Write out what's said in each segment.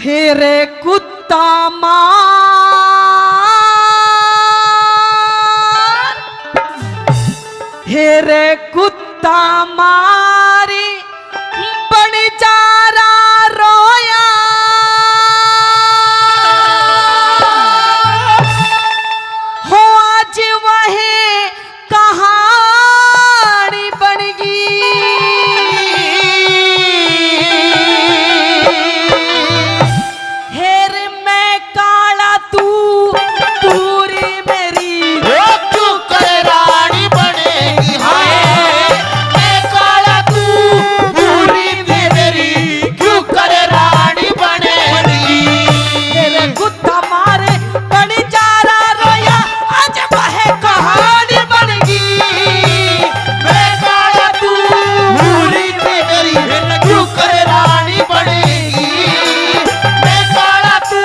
हे रे कुत्ता मार, हे रे कुत्ता मारी बन चारा रोया, हो आज वही कहानी बन गई। हेर मैं काला तू पूरी मेरी तू कर रानी बनेगी। हाय मैं काला तू पूरी मेरी क्यों कर रानी बनेगी। तेरे कुत्ता मारे बड़ी चारा रोया, आज वह कहानी बन गई। मैं काला तू पूरी मेरी क्यों कर रानी बनेगी। मैं काला तू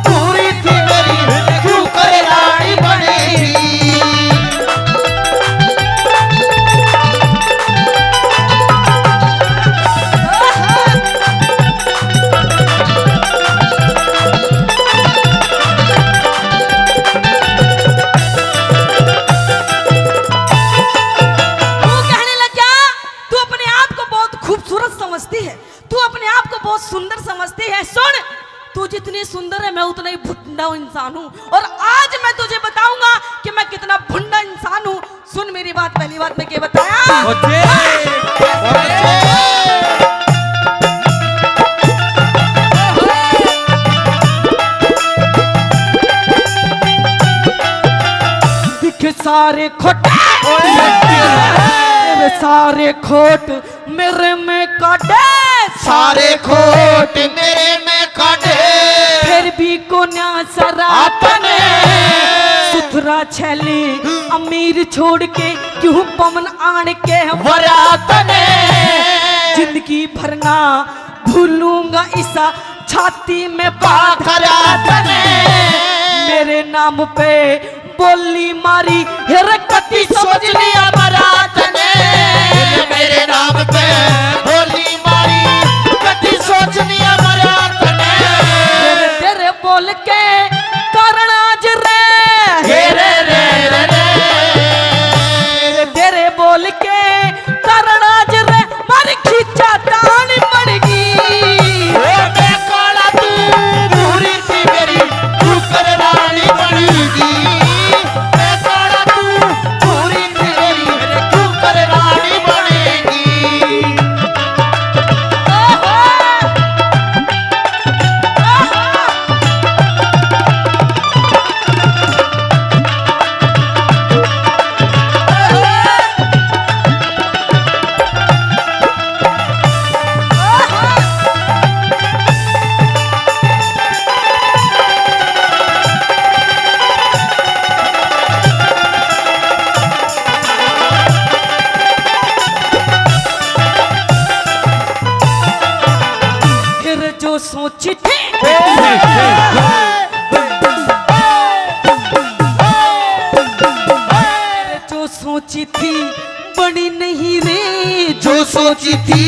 पूरी मेरी क्यों कर रानी बनेगी। तू कहने लग गया, तू अपने आप को बहुत खूबसूरत समझती है, तू अपने आप को बहुत सुंदर समझती है। सुन, तू जितनी सुंदर है मैं उतना ही भुंडा इंसान हूँ, और आज मैं तुझे बताऊंगा कि मैं कितना भुंडा इंसान हूँ। सुन मेरी बात, पहली बात मैं क्या बताया। दिख सारे खोटे मेरे सारे खोट मेरे में काटे, सारे खोट मेरे में काटे फिर भी को न्या सरा अपने सुथरा छैली अमीर छोड़ के क्यों पवन आन के वरात ने जिंदगी भरना भूलूंगा ईसा छाती में बात खरात ने मेरे नाम पे बोली मारी हेरे कति सोच लिया बरात ने मेरे नाम पे बोली मारी कति सोच लिया बरात ने तेरे तेरे बोल के कारण आज रे हे रे रे रे रे तेरे तेरे बोल के कारण आज रे मारी खींचा तान पड़गी। मैं काला तू पूरी थी मेरी तू कर रानी बनेगी। मैं काला तू पूरी थी मेरी तू कर रानी बनेगी। फिर जो सोची थी जो सोची थी बड़ी नहीं रे, जो सोची थी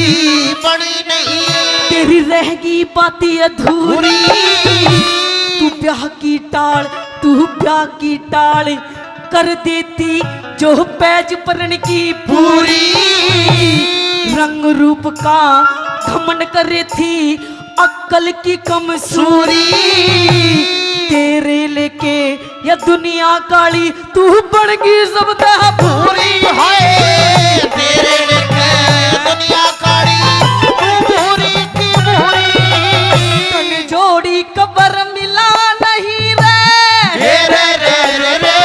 बड़ी नहीं तेरी रहेगी बातें अधूरी। पूरी तू ब्याह की टाल, तू ब्याह की टाल कर देती जो पैज परण की पूरी। रंग रूप का घमंड करे थी अक्कल की कमजोरी। तेरे लेके या दुनिया काली तू बन गई सबदा पूरी है तेरे लेके दुनिया काली पूरी की पूरी। तन जोड़ी कबर मिला नहीं रे, हे रे रे रे रे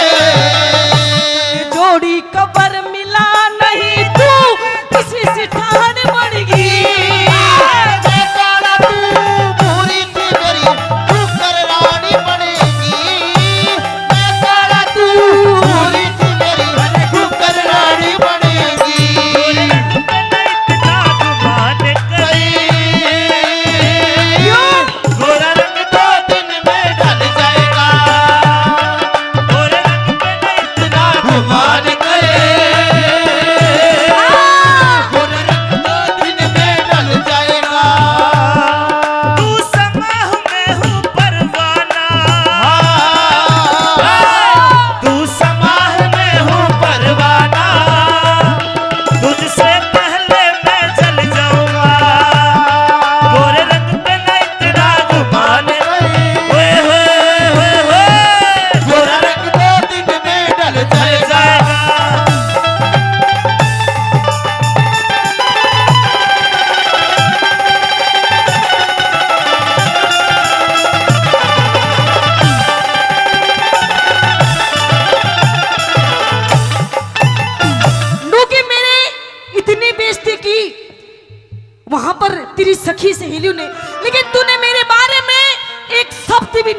जोड़ी कबर मिला नहीं तू किसी से ठान बन गई। मैं काला तू पूरी थी मेरी तू कर रानी बनेगी। मैं काला तू पूरी थी मेरी तू कर रानी बनेगी।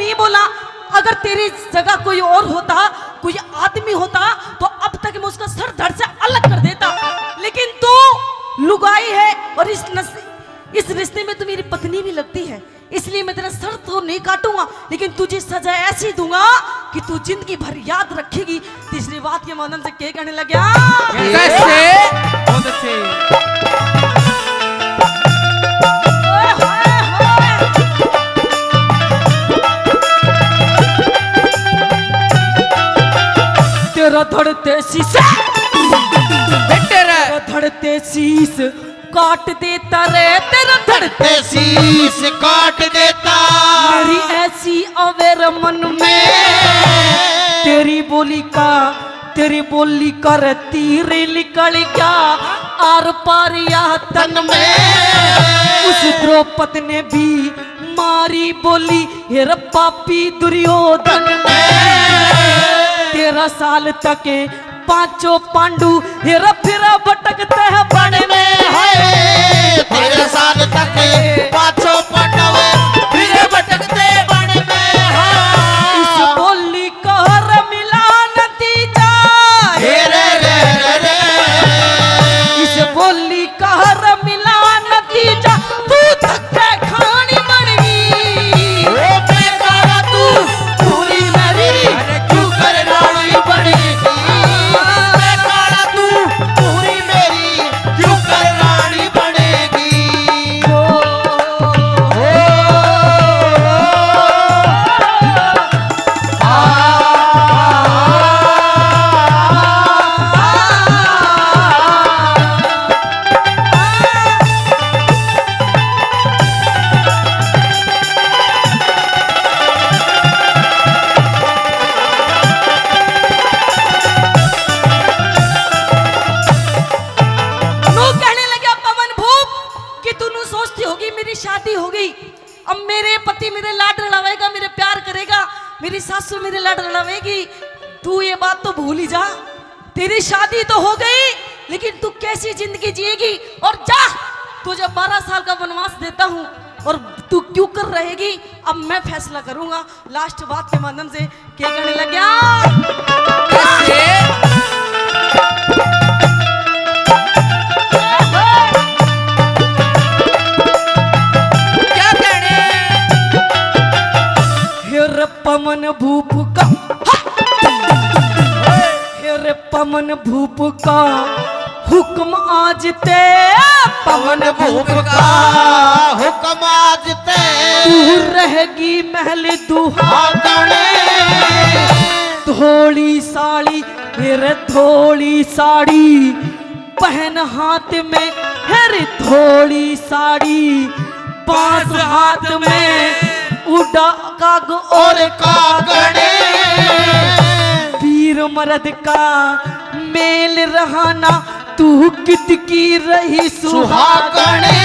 नहीं बोला। अगर तेरी जगह कोई और होता, कोई आदमी होता, तो अब तक मैं उसका सर धड़ से अलग कर देता। लेकिन तू लुगाई है और इस रिश्ते में तू मेरी पत्नी भी लगती है, इसलिए मैं तेरा सर तो नहीं काटूंगा, लेकिन तुझे सजा ऐसी दूंगा कि तू जिंदगी भर याद रखेगी। तीसरी बात के माध्यम से क्या कहने लगे? कैसे? बहुत अच्छे। तेरा धड़ते शीश, तेरा धड़ते शीश काट देता रे, तेरा धड़ते शीश काट देता मेरी ऐसी अवेर मन में। तेरी बोली कर तीर निकल गया आर पार या तन में। उस द्रौपदी ने भी मारी बोली, हेर पापी दुर्योधन में। 13 साल तक 5 पांडु हेरा फेरा भटकते हैं बन में। 13 साल तक 5 पांडव फिर भटकते बन में। इस बोली का हर मिला नतीजा, इस बोली का हर मिला नतीजा, तू धक्के खानी बन गई। तू पूरी मेरी क्यों कर रानी बनेगी? तू पूरी मेरी क्यों कर रानी बनेगी? शादी हो गई, अब मेरे पति मेरे लाड लड़ावेगा, मेरे प्यार करेगा, मेरी सासू मेरे लाड लड़ावेगी। तू ये बात तो भूल ही जा। तेरी शादी तो हो गई, लेकिन तू कैसी जिंदगी जिएगी? और जा, तुझे 12 साल का वनवास देता हूँ, और तू क्यों कर रहेगी अब मैं फैसला करूंगा। लास्ट बात के माध्यम से क्या कहने लग गया? पवन भूप का, हेरे पवन भूप का हुक्म आज ते, पवन भूप का हुक्म आज ते, तू रहेगी महल दुहागने। धोली साड़ी हेरे धोली साड़ी पहन हाथ में, हेरे धोली साड़ी 5 हाथ में उड़ा काग और कागड़े। वीर मर्द का मेल रहाना, तू कित की रही सुहागने।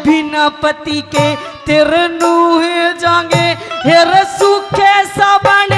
बिना पति के तेरे नूहे जाएंगे, हेरे सूखे सा बने।